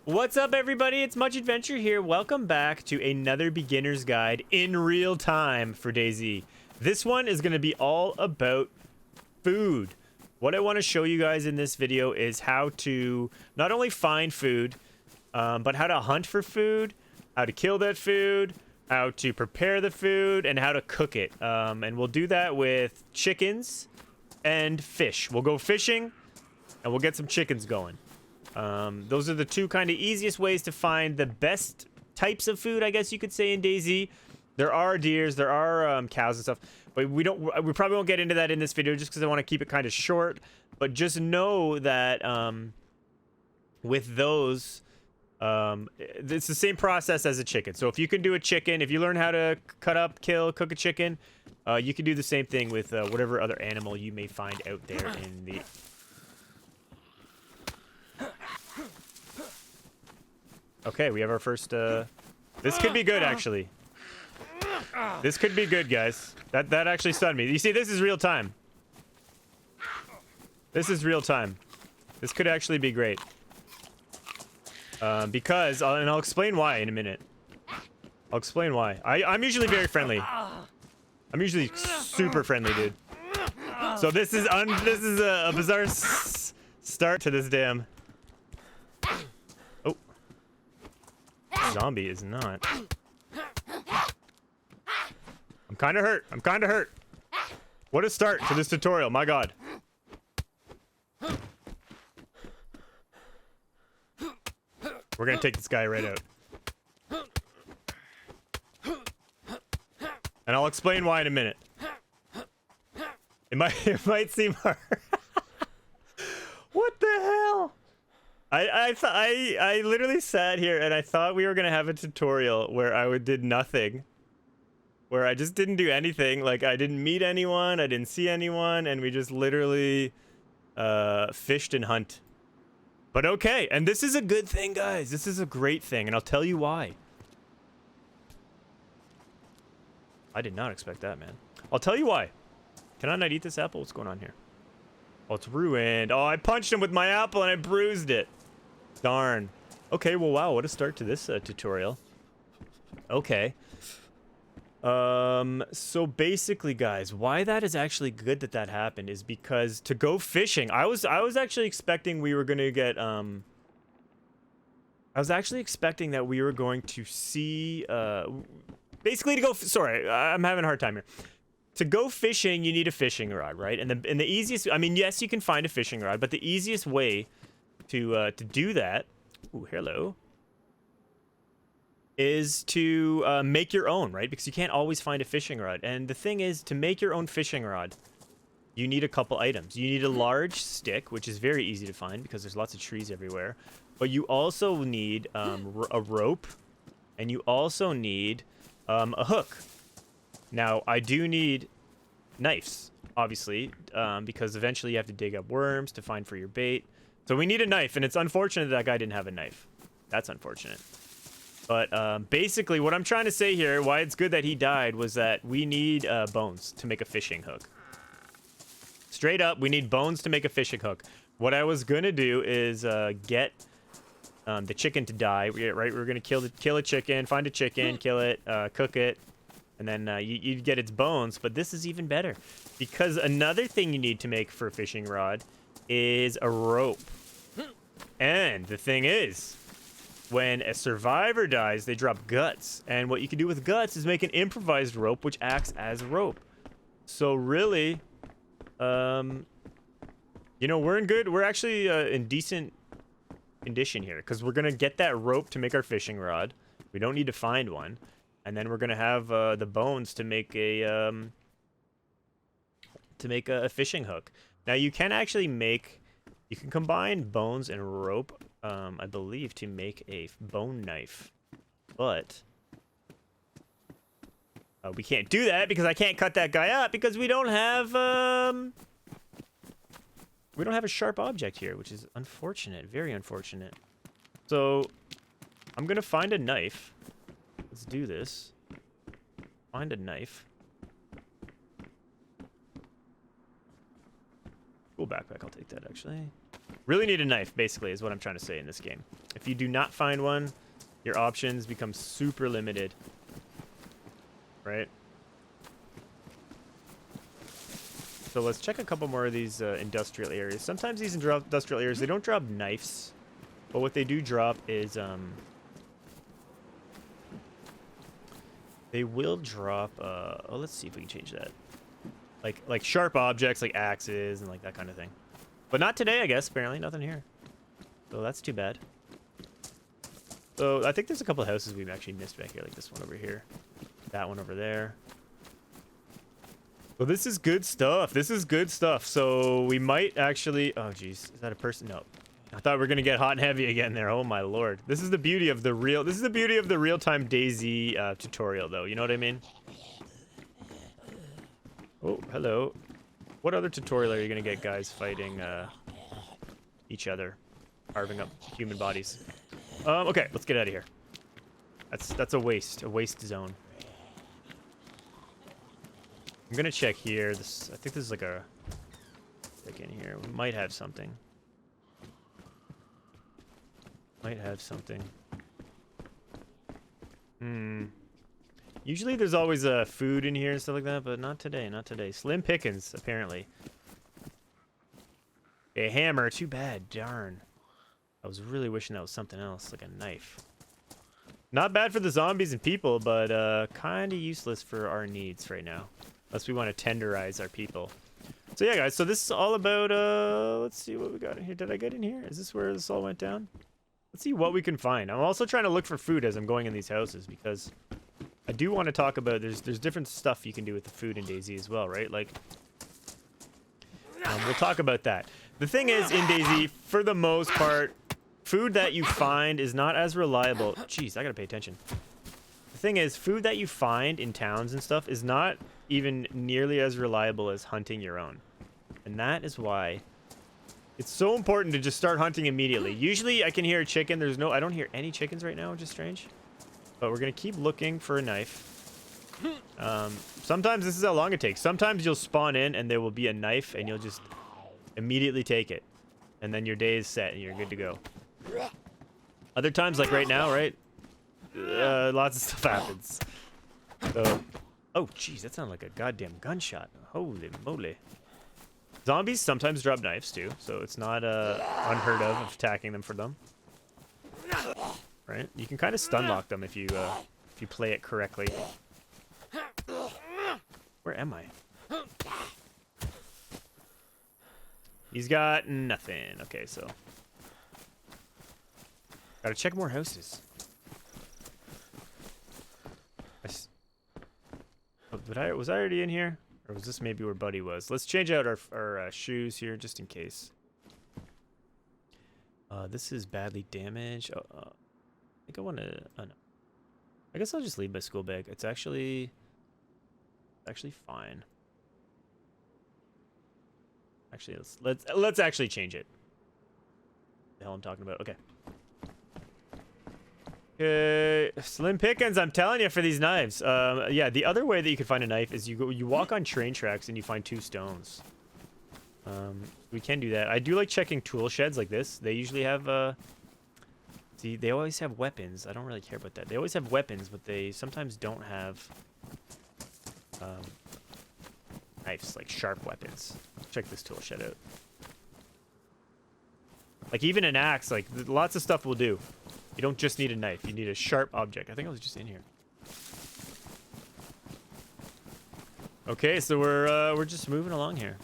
What's up, everybody? It's Much Adventure here. Welcome back to another beginner's guide in real time for DayZ. This one is going to be all about food. What I want to show you guys in this video is how to not only find food, but how to hunt for food, how to kill that food, how to prepare the food, and how to cook it. And we'll do that with chickens and fish. We'll go fishing, and we'll get some chickens going. Those are the two kind of easiest ways to find the best types of food, I guess you could say, in DayZ. There are deers, there are cows and stuff, but we probably won't get into that in this video just because I want to keep it kind of short. But just know that with those, it's the same process as a chicken. So if you can do a chicken, if you learn how to cut up, kill, cook a chicken, you can do the same thing with whatever other animal you may find out there in the... Okay, we have our first, this could be good, actually. This could be good, guys. That actually stunned me. You see, this is real time. This is real time. This could actually be great. Because, and I'll explain why in a minute. I'll explain why. I'm usually very friendly. I'm usually super friendly, dude. So this is a bizarre start to this damn... Zombie is not. I'm kind of hurt. I'm kind of hurt. What a start to this tutorial. My God. We're going to take this guy right out. And I'll explain why in a minute. It might seem hard. What the hell? I literally sat here and I thought we were gonna have a tutorial where I did nothing, where I just didn't do anything. Like, I didn't meet anyone, I didn't see anyone, and we just literally fished and hunt. But okay, and this is a good thing, guys. This is a great thing, and I'll tell you why. I did not expect that, man. I'll tell you why. Can I not eat this apple? What's going on here? Oh, it's ruined. Oh, I punched him with my apple and I bruised it. Darn. Okay, well, wow, what a start to this tutorial. Okay. So basically, guys, why that is actually good that happened is because to go fishing, I was actually expecting we were gonna get I was actually expecting that we were going to see basically to go. Sorry, I'm having a hard time here. To go fishing, you need a fishing rod, right? And the easiest, I mean, yes, you can find a fishing rod, but the easiest way to do that, ooh, hello, is to make your own, right? Because you can't always find a fishing rod. And the thing is, to make your own fishing rod, you need a couple items. You need a large stick, which is very easy to find because there's lots of trees everywhere. But you also need a rope, and you also need a hook. Now, I do need knives, obviously, because eventually you have to dig up worms to find for your bait. So we need a knife, and it's unfortunate that guy didn't have a knife. That's unfortunate. But basically, what I'm trying to say here, why it's good that he died, was that we need bones to make a fishing hook. Straight up, we need bones to make a fishing hook. What I was going to do is get the chicken to die. Right? We're going to kill a chicken, find a chicken, kill it, cook it. And then you get its bones, but this is even better. Because another thing you need to make for a fishing rod is a rope. And the thing is, when a survivor dies, they drop guts. And what you can do with guts is make an improvised rope, which acts as rope. So really, you know, we're actually in decent condition here. Because we're going to get that rope to make our fishing rod. We don't need to find one. And then we're gonna have the bones to make a fishing hook. Now you can actually you can combine bones and rope, I believe, to make a bone knife. But we can't do that because I can't cut that guy up because we don't have a sharp object here, which is unfortunate, very unfortunate. So I'm gonna find a knife. Let's do this. Find a knife. Cool backpack, I'll take that actually. Really need a knife, basically, is what I'm trying to say in this game. If you do not find one, your options become super limited. Right? So let's check a couple more of these industrial areas. Sometimes these industrial areas, they don't drop knives. But what they do drop is... they will drop... oh, let's see if we can change that. Like sharp objects, like axes and like that kind of thing. But not today, I guess. Apparently, nothing here. So that's too bad. So I think there's a couple of houses we've actually missed back here, like this one over here, that one over there. Well, this is good stuff. This is good stuff. So we might actually... oh, geez. Is that a person? No. I thought we were gonna get hot and heavy again there. Oh my lord. This is the beauty of the real... this is the beauty of the real-time DayZ tutorial, though. You know what I mean? Oh, hello. What other tutorial are you gonna get, guys, fighting each other, carving up human bodies? Okay, let's get out of here. That's a waste zone. I'm gonna check here. I think this is like a... check in here. We might have something. Might have something. Usually there's always food in here and stuff like that, but not today, not today. Slim pickings, apparently. A hammer, too bad, darn. I was really wishing that was something else, like a knife. Not bad for the zombies and people, but kind of useless for our needs right now. Unless we want to tenderize our people. So yeah, guys, so this is all about, let's see what we got in here. Did I get in here? Is this where this all went down? Let's see what we can find. I'm also trying to look for food as I'm going in these houses, because I do want to talk about, there's different stuff you can do with the food in DayZ as well, right? Like, we'll talk about that. The thing is, in DayZ, for the most part, food that you find is not as reliable. Jeez, I gotta pay attention. The thing is, food that you find in towns and stuff is not even nearly as reliable as hunting your own. And that is why it's so important to just start hunting immediately. Usually I can hear a chicken. I don't hear any chickens right now, which is strange. But we're gonna keep looking for a knife. Sometimes this is how long it takes. Sometimes you'll spawn in and there will be a knife and you'll just immediately take it. And then your day is set and you're good to go. Other times, like right now, right? Lots of stuff happens. So, oh, jeez, that sounded like a goddamn gunshot. Holy moly. Zombies sometimes drop knives too, so it's not unheard of attacking them for them. Right? You can kind of stun lock them if you play it correctly. Where am I? He's got nothing. Okay, so gotta check more houses. Was I already in here? Or was this maybe where Buddy was? Let's change out our shoes here just in case. This is badly damaged. I think I want to... oh, no. I guess I'll just leave my school bag. It's actually fine. Actually, let's actually change it. What the hell I'm talking about? Okay. Okay, slim pickings, I'm telling you, for these knives. Yeah, the other way that you can find a knife is you walk on train tracks and you find 2 stones. We can do that. I do like checking tool sheds like this. They usually have see, they always have weapons. I don't really care about that. They always have weapons, but they sometimes don't have knives, like sharp weapons. Check this tool shed out. Like even an axe, like lots of stuff will do. You don't just need a knife. You need a sharp object. I think I was just in here. Okay, so we're just moving along here.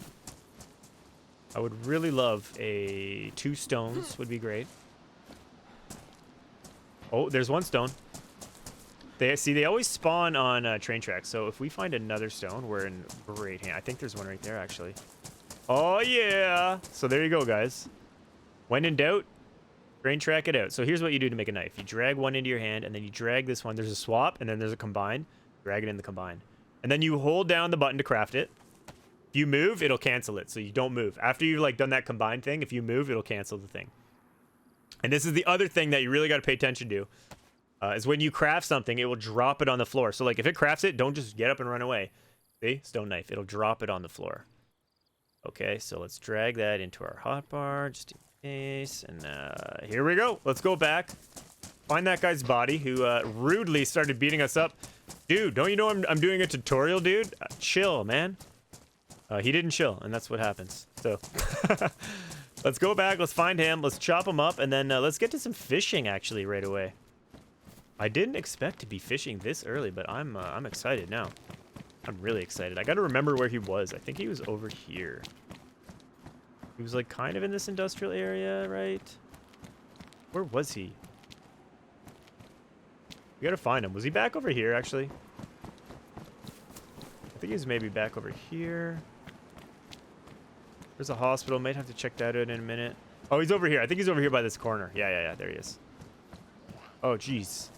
I would really love 2 stones. Would be great. Oh, there's 1 stone. They always spawn on train tracks. So if we find another stone, we're in great hand. I think there's one right there actually. Oh yeah. So there you go, guys. When in doubt, train track it out. So here's what you do to make a knife. You drag one into your hand, and then you drag this one. There's a swap, and then there's a combine. Drag it in the combine. And then you hold down the button to craft it. If you move, it'll cancel it, so you don't move. After you've like done that combine thing, if you move, it'll cancel the thing. And this is the other thing that you really got to pay attention to. Is when you craft something, it will drop it on the floor. So like if it crafts it, don't just get up and run away. See? Stone knife. It'll drop it on the floor. Okay, so let's drag that into our hotbar. Just Ace, and here we go. Let's go back. Find that guy's body who rudely started beating us up. Dude, don't you know I'm doing a tutorial, dude? Chill, man. He didn't chill, and that's what happens. So, let's go back. Let's find him. Let's chop him up, and then let's get to some fishing, actually, right away. I didn't expect to be fishing this early, but I'm excited now. I'm really excited. I got to remember where he was. I think he was over here. He was, like, kind of in this industrial area, right? Where was he? We gotta find him. Was he back over here, actually? I think he's maybe back over here. There's a hospital. Might have to check that out in a minute. Oh, he's over here. I think he's over here by this corner. Yeah. There he is. Oh, jeez.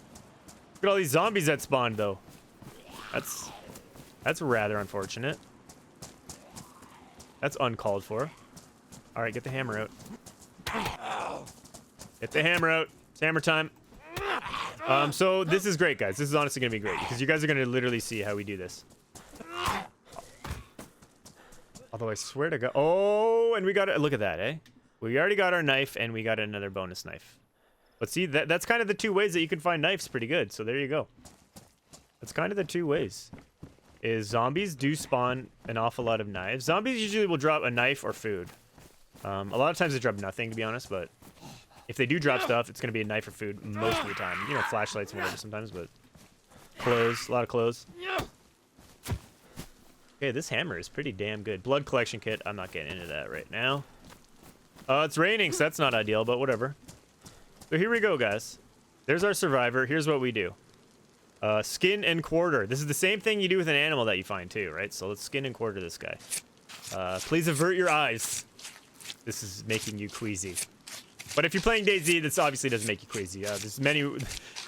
Look at all these zombies that spawned, though. That's rather unfortunate. That's uncalled for. All right, get the hammer out. Get the hammer out. It's hammer time. So this is great, guys. This is honestly gonna be great because you guys are gonna literally see how we do this. Although I swear to God, oh, and we got it. Look at that, eh? We already got our knife, and we got another bonus knife. But see, that's kind of the two ways that you can find knives pretty good. So there you go. That's kind of the two ways. Is zombies do spawn an awful lot of knives. Zombies usually will drop a knife or food. A lot of times they drop nothing, to be honest, but if they do drop stuff, it's going to be a knife or food most of the time. You know, flashlights and whatever sometimes, but clothes, a lot of clothes. Okay, this hammer is pretty damn good. Blood collection kit. I'm not getting into that right now. It's raining, so that's not ideal, but whatever. So here we go, guys. There's our survivor. Here's what we do. Skin and quarter. This is the same thing you do with an animal that you find, too, right? So let's skin and quarter this guy. Please avert your eyes. This is making you queasy. But if you're playing DayZ, this obviously doesn't make you crazy. There's many.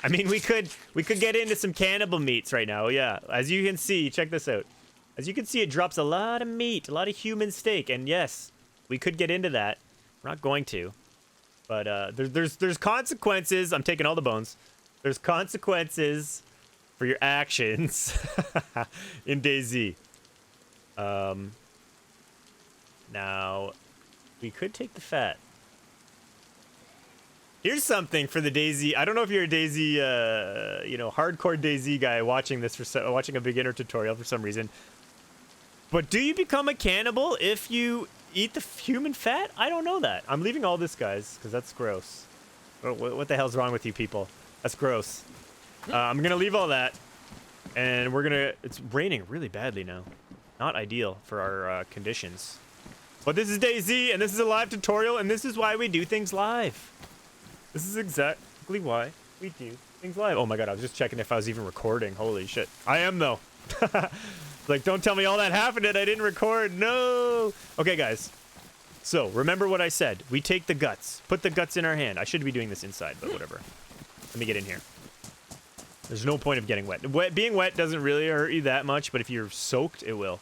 I mean, we could get into some cannibal meats right now. Yeah, as you can see, check this out. As you can see, it drops a lot of meat, a lot of human steak, and yes, we could get into that. We're not going to, but there's consequences. I'm taking all the bones. There's consequences for your actions in DayZ. Now, we could take the fat. Here's something for the DayZ. I don't know if you're a DayZ, you know, hardcore DayZ guy watching this watching a beginner tutorial for some reason. But do you become a cannibal if you eat the human fat? I don't know that. I'm leaving all this, guys, because that's gross. What the hell's wrong with you people? That's gross. I'm gonna leave all that, and we're gonna. It's raining really badly now. Not ideal for our conditions. But this is DayZ, and this is a live tutorial, and this is why we do things live. This is exactly why we do things live. Oh my god, I was just checking if I was even recording. Holy shit. I am, though. Like, don't tell me all that happened and I didn't record. No. Okay, guys. So, remember what I said. We take the guts. Put the guts in our hand. I should be doing this inside, but whatever. Let me get in here. There's no point of getting wet. Being wet doesn't really hurt you that much, but if you're soaked, it will.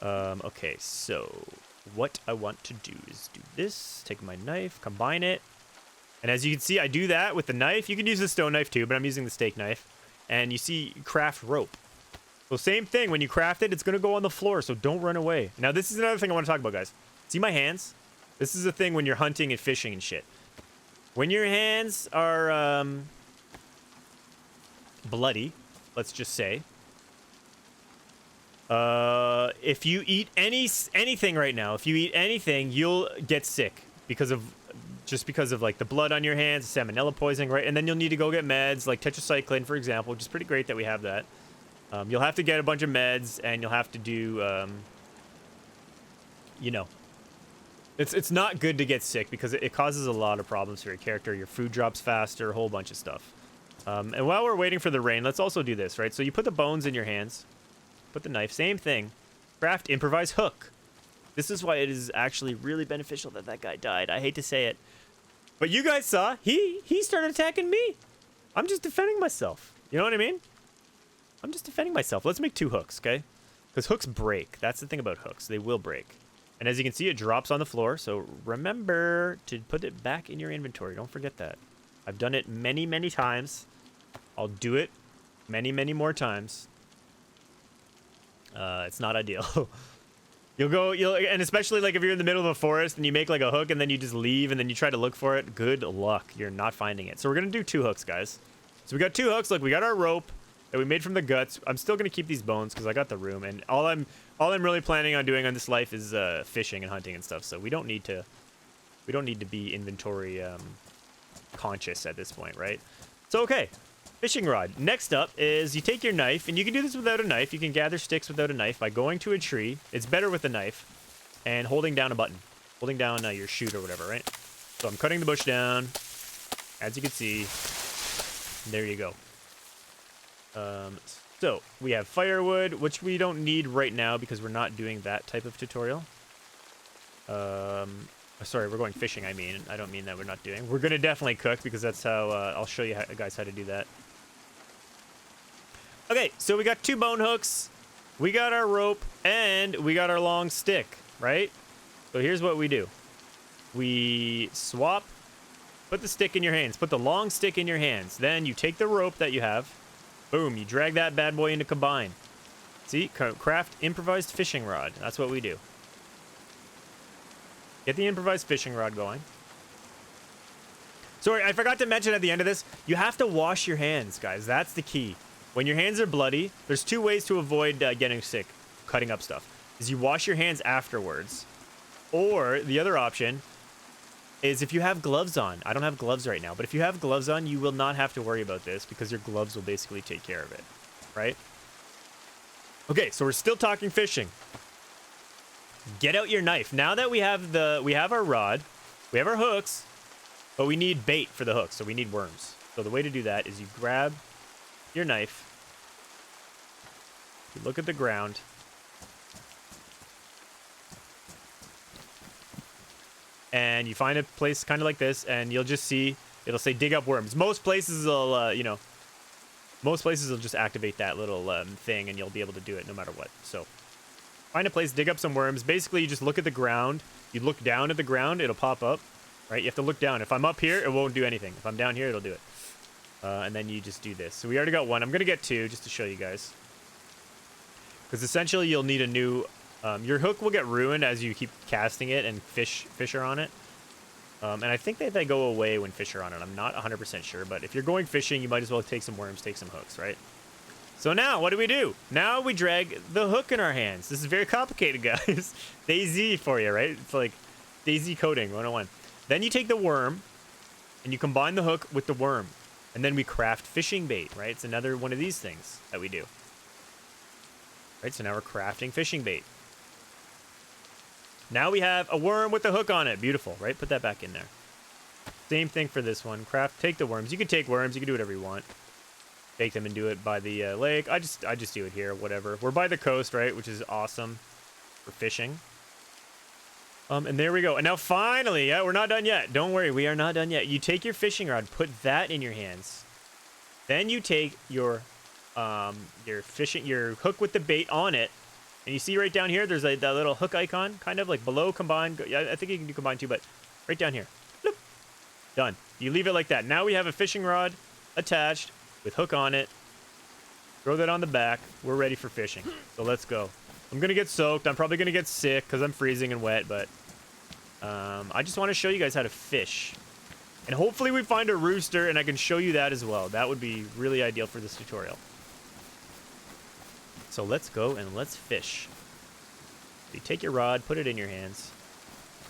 Okay, so what I want to do is do this. Take my knife, combine it. And as you can see, I do that with the knife. You can use the stone knife too, but I'm using the steak knife. And you see, craft rope. So same thing, when you craft it, it's going to go on the floor, so don't run away. Now, this is another thing I want to talk about, guys. See my hands? This is a thing when you're hunting and fishing and shit. When your hands are bloody, let's just say. If you eat anything right now, if you eat anything, you'll get sick because of like the blood on your hands, salmonella poisoning, right? And then you'll need to go get meds like tetracycline, for example, which is pretty great that we have that. You'll have to get a bunch of meds, and you'll have to do, you know, it's not good to get sick because it causes a lot of problems for your character. Your food drops faster, a whole bunch of stuff. And while we're waiting for the rain, let's also do this, right? So you put the bones in your hands, put the knife, same thing. Craft improvise hook. This is why it is actually really beneficial that guy died. I hate to say it, but you guys saw he started attacking me. I'm just defending myself. You know what I mean? I'm just defending myself. Let's make 2 hooks, okay? Because hooks break. That's the thing about hooks. They will break. And as you can see, it drops on the floor. So remember to put it back in your inventory. Don't forget that. I've done it many, many times. I'll do it many, many more times. It's not ideal. And especially like if you're in the middle of a forest and you make like a hook and then you just leave and then you try to look for it, good luck. You're not finding it. So we're going to do 2 hooks, guys. So we got 2 hooks. Look, we got our rope that we made from the guts. I'm still going to keep these bones because I got the room. And all I'm really planning on doing on this life is fishing and hunting and stuff. So we don't need to be inventory conscious at this point, right? So, okay. Fishing rod. Next up is you take your knife, and you can do this without a knife. You can gather sticks without a knife by going to a tree. It's better with a knife and holding down a button. Holding down your chute or whatever, right? So I'm cutting the bush down, as you can see. There you go. So we have firewood, which we don't need right now because we're not doing that type of tutorial. Sorry, we're going fishing, I mean. I don't mean that we're not doing. We're going to definitely cook because that's how I'll show you guys how to do that. Okay, so we got 2 bone hooks, we got our rope, and we got our long stick, right? So here's what we do. We swap, put the stick in your hands, put the long stick in your hands. Then you take the rope that you have, boom, you drag that bad boy into combine. See, craft improvised fishing rod. That's what we do. Get the improvised fishing rod going. Sorry, I forgot to mention at the end of this, you have to wash your hands, guys. That's the key. When your hands are bloody, there's 2 ways to avoid getting sick, cutting up stuff. Is you wash your hands afterwards. Or the other option is if you have gloves on. I don't have gloves right now, but if you have gloves on, you will not have to worry about this because your gloves will basically take care of it, right? Okay, so we're still talking fishing. Get out your knife. Now that we have our rod, we have our hooks, but we need bait for the hooks, so we need worms. So the way to do that is you grab your knife, you look at the ground, and you find a place kind of like this, and you'll just see it'll say dig up worms. Most places will most places will just activate that little thing, and you'll be able to do it no matter what. So find a place, dig up some worms. Basically, you just look at the ground, you look down at the ground, it'll pop up, right? You have to look down. If I'm up here, it won't do anything. If I'm down here, it'll do it. And then you just do this. So we already got 1. I'm going to get 2 just to show you guys. Because essentially you'll need a new... your hook will get ruined as you keep casting it and fish are on it. And I think that they go away when fish are on it. I'm not 100% sure. But if you're going fishing, you might as well take some worms, take some hooks, right? So now, what do? Now we drag the hook in our hands. This is very complicated, guys. DayZ for you, right? It's like DayZ coding 101. Then you take the worm and you combine the hook with the worm. And then we craft fishing bait, right? It's another one of these things that we do. Right, so now we're crafting fishing bait. Now we have a worm with a hook on it. Beautiful, right? Put that back in there. Same thing for this one. Take the worms. You can take worms. You can do whatever you want. Take them and do it by the lake. I just do it here, whatever. We're by the coast, right? Which is awesome for fishing. And there we go. And now finally, yeah, we're not done yet. Don't worry, we are not done yet. You take your fishing rod, put that in your hands. Then you take your hook with the bait on it. And you see right down here, there's that little hook icon, kind of like below combine. Yeah, I think you can do combine too, but right down here. Bloop. Done. You leave it like that. Now we have a fishing rod attached with hook on it. Throw that on the back. We're ready for fishing. So let's go. I'm going to get soaked. I'm probably going to get sick because I'm freezing and wet, but I just want to show you guys how to fish. And hopefully we find a rooster and I can show you that as well. That would be really ideal for this tutorial. So let's go and let's fish. You take your rod, put it in your hands.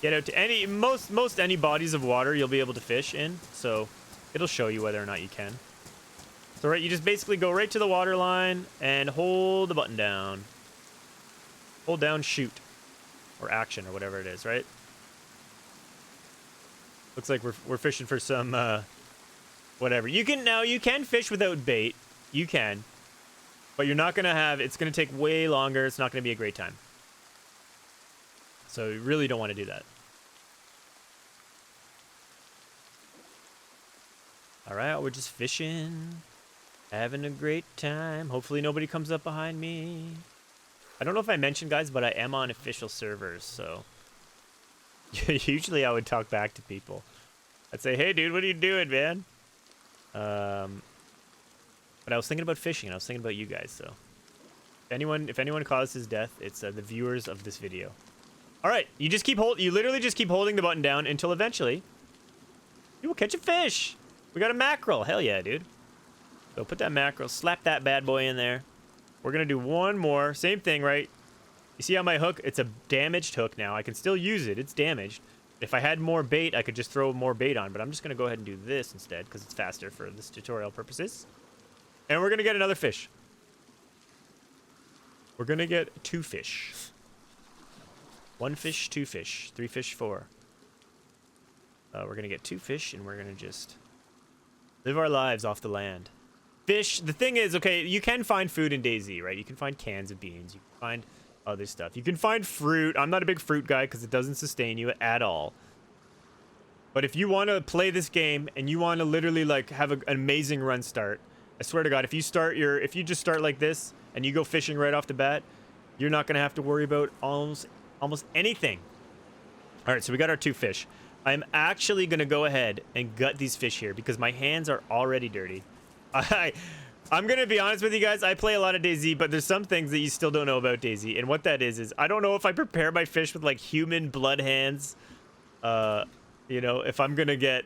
Get out to most any bodies of water you'll be able to fish in. So it'll show you whether or not you can. So right, you just basically go right to the water line and hold the button down. Hold down shoot. Or action or whatever it is, right? Looks like we're fishing for some whatever. You can fish without bait. You can. But you're not gonna have it's gonna take way longer. It's not gonna be a great time. So you really don't want to do that. Alright, we're just fishing. Having a great time. Hopefully nobody comes up behind me. I don't know if I mentioned, guys, but I am on official servers, so usually I would talk back to people. I'd say, hey, dude, what are you doing, man? But I was thinking about fishing, and I was thinking about you guys, so. If anyone caused his death, it's the viewers of this video. All right, you literally just keep holding the button down until eventually you will catch a fish. We got a mackerel. Hell yeah, dude. So put that mackerel, slap that bad boy in there. We're gonna do one more. Same thing, right? You see how my hook? It's a damaged hook now. I can still use it. It's damaged. If I had more bait, I could just throw more bait on, but I'm just gonna go ahead and do this instead because it's faster for this tutorial purposes. And we're gonna get another fish. We're gonna get 2 fish. 1 fish, 2 fish, 3 fish, 4. We're gonna get 2 fish, and we're gonna just live our lives off the land. Fish. The thing is, okay, you can find food in DayZ, right? You can find cans of beans. You can find other stuff. You can find fruit. I'm not a big fruit guy because it doesn't sustain you at all. But if you want to play this game and you want to literally like have an amazing run start, I swear to God, if you just start like this and you go fishing right off the bat, you're not gonna have to worry about almost anything. All right, so we got our 2 fish. I'm actually gonna go ahead and gut these fish here because my hands are already dirty. I'm gonna be honest with you guys. I play a lot of DayZ, but there's some things that you still don't know about DayZ, and what that is I don't know if I prepare my fish with like human blood hands. You know, if I'm gonna get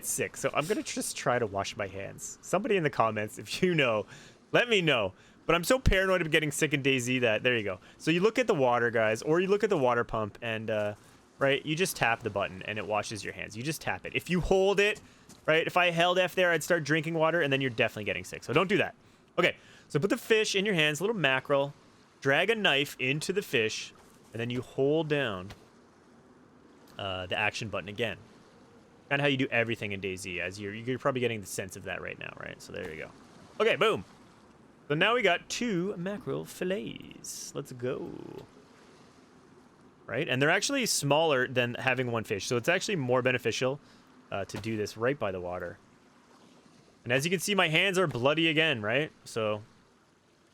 sick, so I'm gonna just try to wash my hands. Somebody in the comments, if you know, let me know. But I'm so paranoid of getting sick in DayZ that there you go. So you look at the water, guys, or you look at the water pump, and right, you just tap the button and it washes your hands. You just tap it. If you hold it, right, if I held F there, I'd start drinking water, and then you're definitely getting sick. So don't do that. Okay, so put the fish in your hands, little mackerel, drag a knife into the fish, and then you hold down the action button again. Kind of how you do everything in DayZ, as you're probably getting the sense of that right now, right? So there you go. Okay, boom. So now we got 2 mackerel fillets. Let's go. Right, and they're actually smaller than having 1 fish, so it's actually more beneficial to do this right by the water. And as you can see, my hands are bloody again, right? So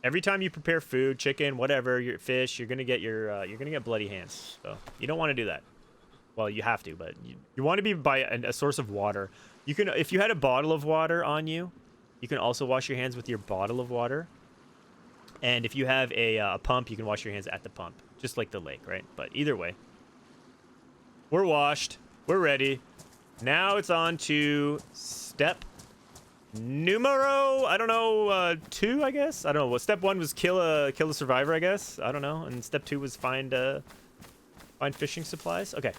every time you prepare food, chicken, whatever, your fish, you're gonna get bloody hands. So you don't want to do that. Well, you have to, but you want to be by a source of water. You can, if you had a bottle of water on you, you can also wash your hands with your bottle of water. And if you have a pump, you can wash your hands at the pump, just like the lake, right? But either way, we're washed, we're ready. Now it's on to step numero, I don't know, 2, I guess. I don't know. Well, step 1 was kill a survivor, I guess. I don't know. And step 2 was find fishing supplies. Okay.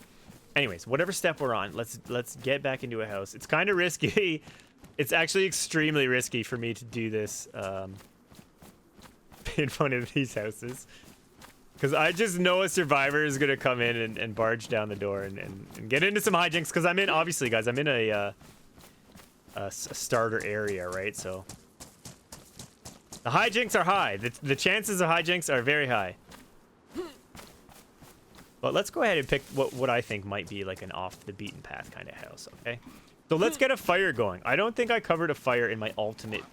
Anyways, whatever step we're on, let's get back into a house. It's kind of risky. It's actually extremely risky for me to do this in front of these houses, because I just know a survivor is gonna come in and barge down the door and get into some hijinks. Because I'm in, obviously, guys, I'm in a starter area, right? So the hijinks are high. The chances of hijinks are very high. But let's go ahead and pick what I think might be like an off the beaten path kind of house, okay? So let's get a fire going. I don't think I covered a fire in my ultimate,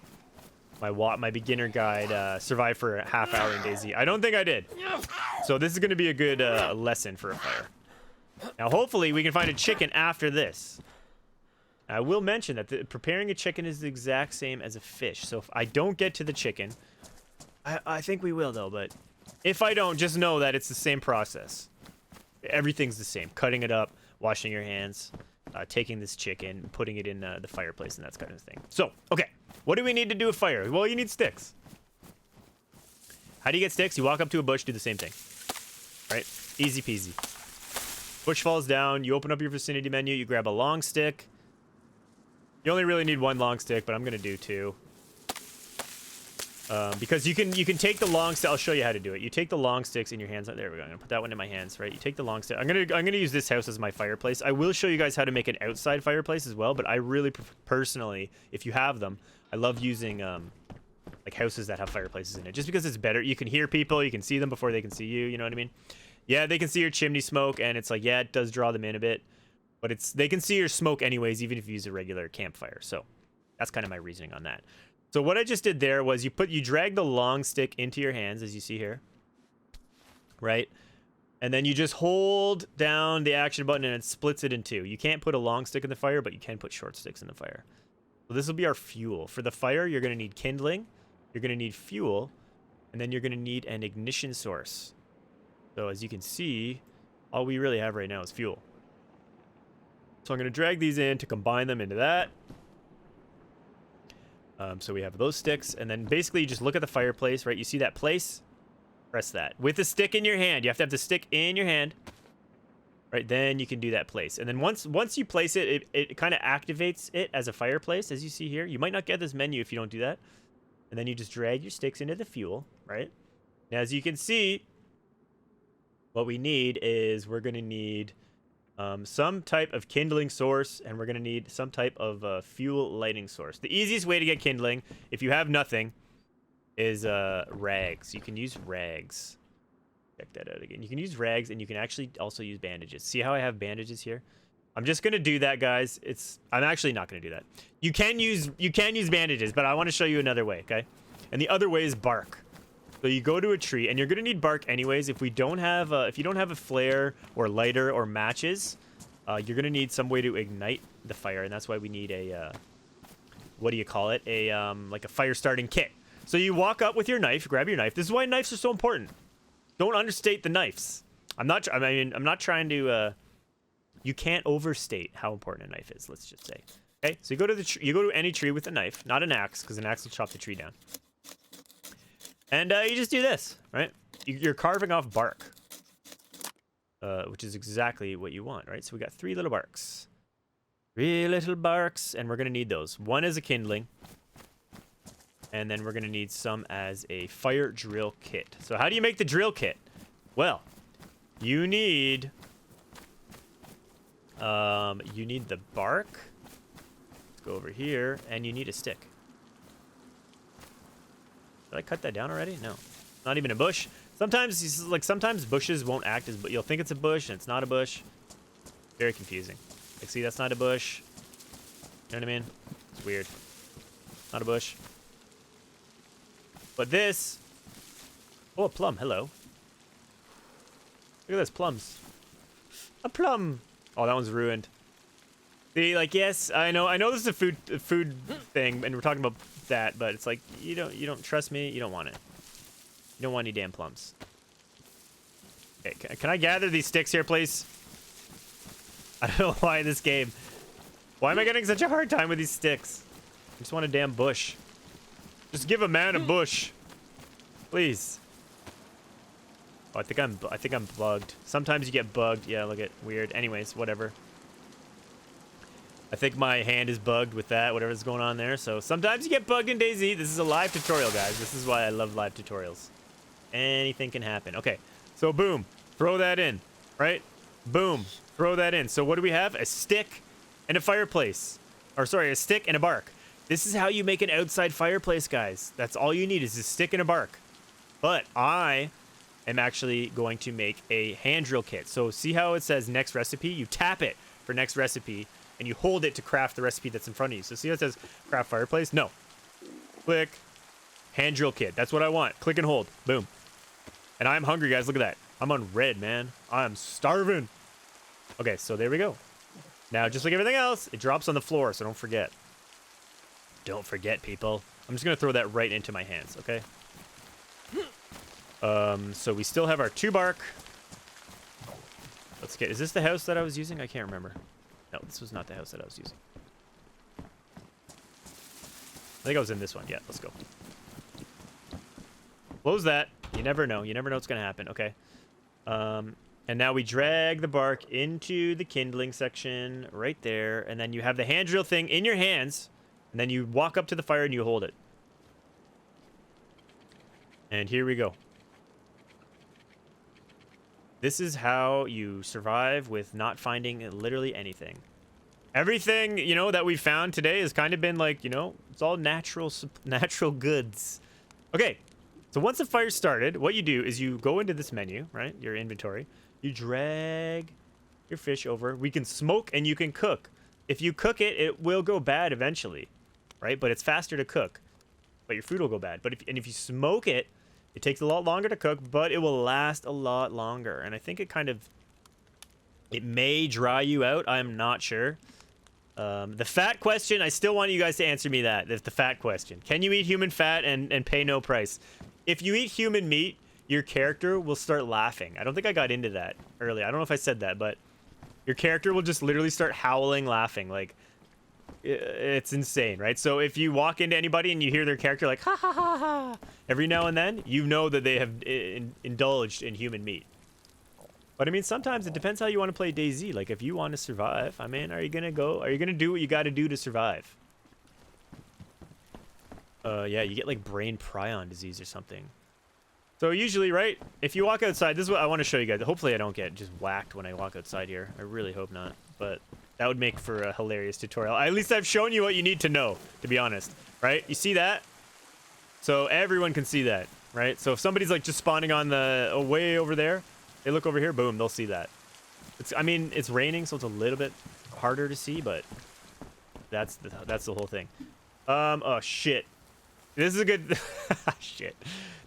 my beginner guide, survive for a half hour in DayZ. I don't think I did. So this is going to be a good lesson for a fire. Now, hopefully we can find a chicken after this. I will mention that preparing a chicken is the exact same as a fish. So if I don't get to the chicken, I think we will though, but if I don't, just know that it's the same process. Everything's the same. Cutting it up, washing your hands, taking this chicken, putting it in the fireplace, and that kind of thing. So, okay. What do we need to do a fire? Well, you need sticks. How do you get sticks? You walk up to a bush, do the same thing. Right? Easy peasy. Bush falls down, you open up your vicinity menu, you grab a long stick. You only really need 1 long stick, but I'm going to do 2. Because you can take the long stick. I'll show you how to do it. You take the long sticks in your hands. There we go. I'm gonna put that one in my hands, right? You take the long stick. I'm gonna use this house as my fireplace. I will show you guys how to make an outside fireplace as well. But I really personally, if you have them, I love using like houses that have fireplaces in it, just because it's better. You can hear people, you can see them before they can see you. You know what I mean? Yeah, they can see your chimney smoke, and it's like, yeah, it does draw them in a bit, but they can see your smoke anyways, even if you use a regular campfire. So that's kind of my reasoning on that. So what I just did there was you drag the long stick into your hands, as you see here, right? And then you just hold down the action button and it splits it in 2. You can't put a long stick in the fire, but you can put short sticks in the fire. So this will be our fuel. For the fire, you're going to need kindling, You're going to need fuel. And then you're going to need an ignition source. So as you can see, all we really have right now is fuel. So I'm going to drag these in to combine them into that. So we have those sticks. And then basically you just look at the fireplace, right? You see that place? Press that. With the stick in your hand. You have to have the stick in your hand. Right? Then you can do that place. And then once you place it, it kind of activates it as a fireplace, as you see here. You might not get this menu if you don't do that. And then you just drag your sticks into the fuel, right? Now, as you can see, what we need is we're going to need some type of kindling source, and we're going to need some type of fuel lighting source. The easiest way to get kindling, if you have nothing, is rags. You can use rags. Check that out again. You can use rags, and you can actually also use bandages. See how I have bandages here? I'm just gonna do that, guys. I'm actually not gonna do that. You can use bandages, but I want to show you another way, okay? And the other way is bark. So you go to a tree, and you're gonna need bark anyways. If you don't have a flare or lighter or matches, you're gonna need some way to ignite the fire, and that's why we need a what do you call it? Like a fire starting kit. So you walk up with your knife, grab your knife. This is why knives are so important. Don't understate the knives. I'm not trying to. You can't overstate how important a knife is. Let's just say. Okay, so you go to any tree with a knife, not an axe, because an axe will chop the tree down. And you just do this, right? You're carving off bark, which is exactly what you want, right? So we got 3 little barks, 3 little barks, and we're gonna need those. One is a kindling. And then we're going to need some as a fire drill kit. So how do you make the drill kit? Well, you need the bark. Let's go over here, and you need a stick. Did I cut that down already? No. Not even a bush. Sometimes bushes won't act as, but you'll think it's a bush and it's not a bush. Very confusing. Like, see, that's not a bush. You know what I mean? It's weird. Not a bush. But this... Oh, a plum. Hello. Look at this. Plums. A plum. Oh, that one's ruined. See, like, yes, I know this is a food thing, and we're talking about that, but it's like, you don't trust me, you don't want it. You don't want any damn plums. Okay, can I gather these sticks here, please? I don't know why this game. Why am I getting such a hard time with these sticks? I just want a damn bush. Just give a man a bush, please. Oh, I think I'm bugged. Sometimes you get bugged. Yeah, look at weird. Anyways, whatever. I think my hand is bugged with that, whatever's going on there. So sometimes you get bugged in DayZ. This is a live tutorial, guys. This is why I love live tutorials. Anything can happen. Okay, so boom, throw that in, right? Boom, throw that in. So what do we have? A stick and a fireplace. Or sorry, a stick and a bark. This is how you make an outside fireplace, guys. That's all you need is a stick and a bark. But I am actually going to make a hand drill kit. So see how it says next recipe? You tap it for next recipe, and you hold it to craft the recipe that's in front of you. So see how it says craft fireplace? No. Click. Hand drill kit. That's what I want. Click and hold. Boom. And I'm hungry, guys. Look at that. I'm on red, man. I'm starving. Okay, so there we go. Now, just like everything else, it drops on the floor, so don't forget. Don't forget, people. I'm just going to throw that right into my hands, okay? So we still have our 2 bark. Let's get... Is this the house that I was using? I can't remember. No, this was not the house that I was using. I think I was in this one. Yeah, let's go. Close that. You never know. You never know what's going to happen. Okay. And now we drag the bark into the kindling section right there. And then you have the hand drill thing in your hands. And then you walk up to the fire and you hold it. And here we go. This is how you survive with not finding literally anything. Everything, you know, that we found today has kind of been like, you know, it's all natural goods. Okay, so once the fire started, what you do is you go into this menu, right, your inventory. You drag your fish over. We can smoke and you can cook. If you cook it, it will go bad eventually, right? But it's faster to cook, but your food will go bad. But if you smoke it, it takes a lot longer to cook, but it will last a lot longer. And I think it may dry you out. I'm not sure. The fat question, I still want you guys to answer me that. The fat question. Can you eat human fat and pay no price? If you eat human meat, your character will start laughing. I don't think I got into that earlier. I don't know if I said that, but your character will just literally start howling, laughing. Like, it's insane, right? So if you walk into anybody and you hear their character like, ha ha ha ha, every now and then, you know that they have indulged in human meat. But I mean, sometimes it depends how you want to play DayZ. Like, if you want to survive, I mean, are you gonna do what you got to do to survive? Yeah, you get like brain prion disease or something. So usually, right, if you walk outside, this is what I want to show you guys. Hopefully I don't get just whacked when I walk outside here. I really hope not, but that would make for a hilarious tutorial. At least I've shown you what you need to know, to be honest, right? You see that? So everyone can see that, right? So if somebody's like just spawning on the way over there, they look over here, boom, they'll see that. I mean, it's raining, so it's a little bit harder to see, but that's the whole thing. Oh shit. This is a good shit.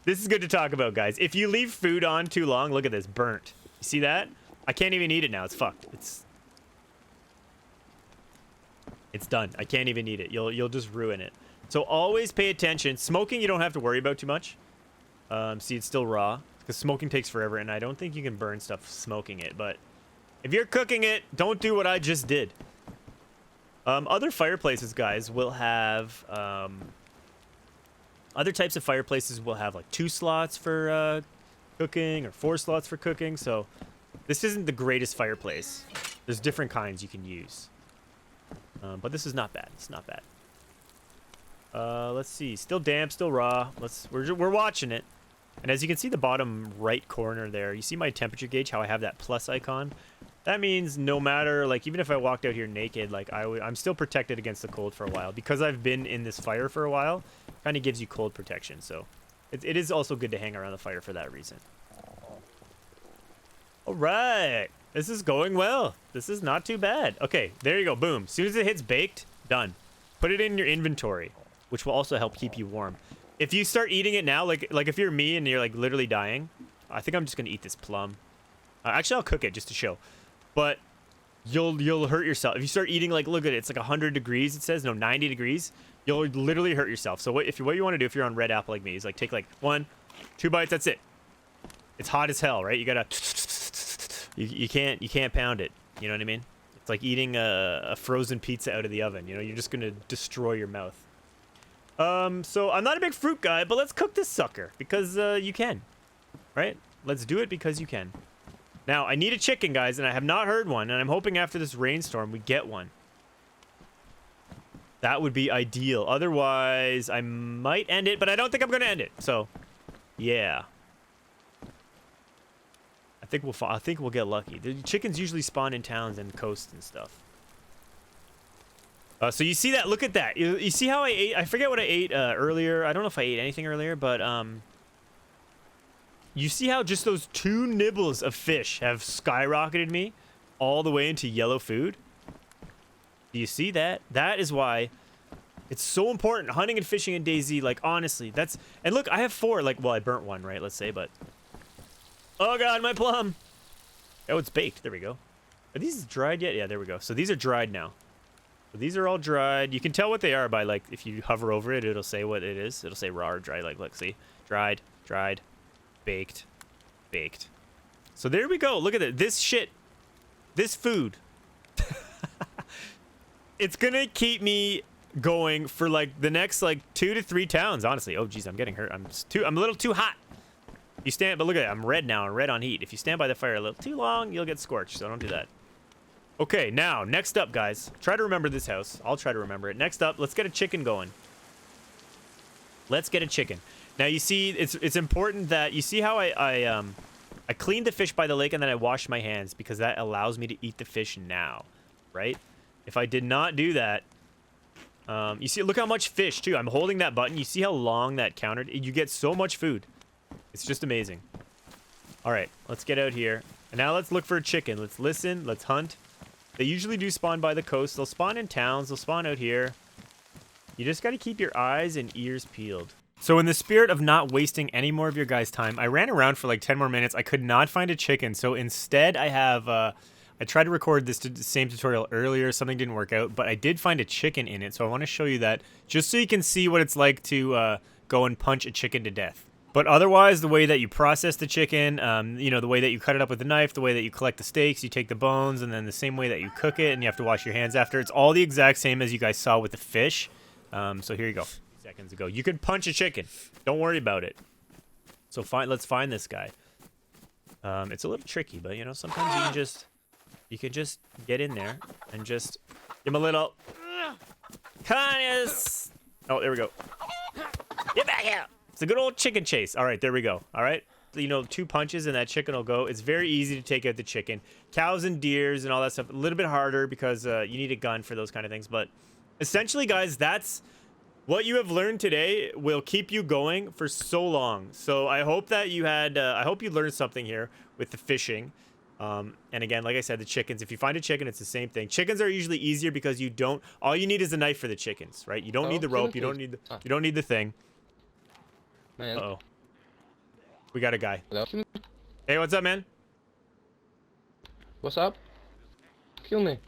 This is good to talk about, guys. If you leave food on too long, look at this, burnt. You see that? I can't even eat it now. It's fucked. It's done. I can't even eat it. You'll just ruin it. So always pay attention. Smoking, you don't have to worry about too much. See, it's still raw because smoking takes forever, and I don't think you can burn stuff smoking it. But if you're cooking it, don't do what I just did. Other fireplaces, guys, will have other types of fireplaces will have like 2 slots for cooking or 4 slots for cooking. So this isn't the greatest fireplace. There's different kinds you can use. But this is not bad. It's not bad. Let's see. Still damp, still raw. We're watching it. And as you can see the bottom right corner there, you see my temperature gauge, how I have that plus icon. That means no matter, like, even if I walked out here naked, like, I'm still protected against the cold for a while. Because I've been in this fire for a while, kind of gives you cold protection. So it is also good to hang around the fire for that reason. All right. This is going well. This is not too bad. Okay, there you go. Boom. As soon as it hits baked, done. Put it in your inventory, which will also help keep you warm. If you start eating it now, like if you're me and you're like literally dying, I think I'm just going to eat this plum. Actually, I'll cook it just to show. But you'll hurt yourself. If you start eating, like, look at it. It's like 100 degrees, it says. No, 90 degrees. You'll literally hurt yourself. So what you want to do if you're on red apple like me is like take like 1, 2 bites. That's it. It's hot as hell, right? You got to... You can't pound it. You know what I mean? It's like eating a frozen pizza out of the oven. You know, you're just going to destroy your mouth. So I'm not a big fruit guy, but let's cook this sucker because you can. Right? Let's do it because you can. Now, I need a chicken, guys, and I have not heard one, and I'm hoping after this rainstorm we get one. That would be ideal. Otherwise, I might end it, but I don't think I'm going to end it. So, yeah. I think we'll get lucky. The chickens usually spawn in towns and coasts and stuff. So you see that? Look at that. You see how I ate? I forget what I ate earlier. I don't know if I ate anything earlier, but you see how just those 2 nibbles of fish have skyrocketed me all the way into yellow food? Do you see that? That is why it's so important. Hunting and fishing in DayZ, like, honestly, that's... And look, I have 4. Like, well, I burnt 1, right? Let's say, but... Oh, God, my plum! Oh, it's baked. There we go. Are these dried yet? Yeah, there we go. So these are dried now. So these are all dried. You can tell what they are by, like, if you hover over it, it'll say what it is. It'll say raw or dry. Like, look, see? Dried, dried, baked, baked. So there we go. Look at it. This shit. This food. It's gonna keep me going for, like, the next, like, 2 to 3 towns, honestly. Oh, geez, I'm getting hurt. I'm a little too hot. You stand, but look at it. I'm red now. I'm red on heat. If you stand by the fire a little too long, you'll get scorched, so don't do that. Okay, now, next up, guys. Try to remember this house. I'll try to remember it. Next up, let's get a chicken going. Let's get a chicken. Now, you see, it's important that... You see how I cleaned the fish by the lake and then I washed my hands because that allows me to eat the fish now, right? If I did not do that... you see, look how much fish, too. I'm holding that button. You see how long that countered? You get so much food. It's just amazing. All right, let's get out here. And now let's look for a chicken. Let's listen. Let's hunt. They usually do spawn by the coast. They'll spawn in towns. They'll spawn out here. You just got to keep your eyes and ears peeled. So in the spirit of not wasting any more of your guys' time, I ran around for like 10 more minutes. I could not find a chicken. So instead, I have I tried to record this same tutorial earlier. Something didn't work out, but I did find a chicken in it. So I want to show you that just so you can see what it's like to go and punch a chicken to death. But otherwise, the way that you process the chicken, you know, the way that you cut it up with a knife, the way that you collect the steaks, you take the bones, and then the same way that you cook it, and you have to wash your hands after. It's all the exact same as you guys saw with the fish. So here you go. Seconds ago, you could punch a chicken. Don't worry about it. So let's find this guy. It's a little tricky, but you know, sometimes you can just get in there and just give him a little. Kindness. Oh, there we go. Get back here. It's a good old chicken chase. All right, there we go. All right. You know, 2 punches and that chicken will go. It's very easy to take out the chicken. Cows and deers and all that stuff, a little bit harder because you need a gun for those kind of things. But essentially, guys, that's what you have learned today will keep you going for so long. So I hope that you had, I hope you learned something here with the fishing. And again, like I said, the chickens, if you find a chicken, it's the same thing. Chickens are usually easier because you don't, all you need is a knife for the chickens, right? You don't need the rope. You don't need the thing. Uh-oh. We got a guy. Hello? Hey, what's up, man? What's up? Kill me.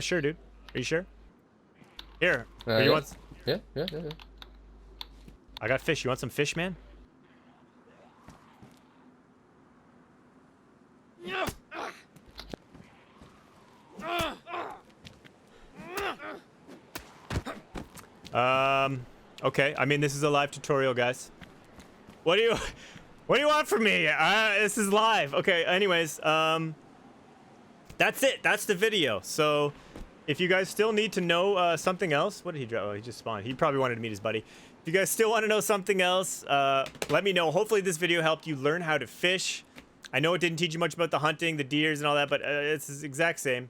Sure, dude. Are you sure? Here. Yeah. You want... Yeah. I got fish. You want some fish, man? Okay. I mean, this is a live tutorial, guys. What do you want from me? This is live. Okay. Anyways, that's it. That's the video. So, if you guys still need to know something else, what did he drop? Oh, he just spawned. He probably wanted to meet his buddy. If you guys still want to know something else, let me know. Hopefully, this video helped you learn how to fish. I know it didn't teach you much about the hunting, the deers, and all that, but it's the exact same.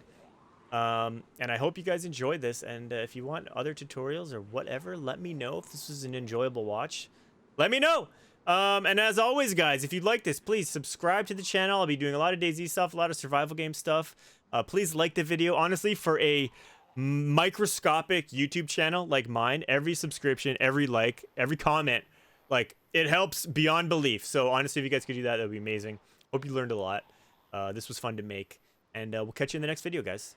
And I hope you guys enjoyed this. And if you want other tutorials or whatever, let me know. If this was an enjoyable watch, let me know. And as always, guys, if you'd like this, please subscribe to the channel. I'll be doing a lot of DayZ stuff, a lot of survival game stuff. Please like the video. Honestly, for a microscopic YouTube channel like mine, every subscription, every like, every comment, like, it helps beyond belief. So honestly, if you guys could do that, that would be amazing. Hope you learned a lot. This was fun to make. And we'll catch you in the next video, guys.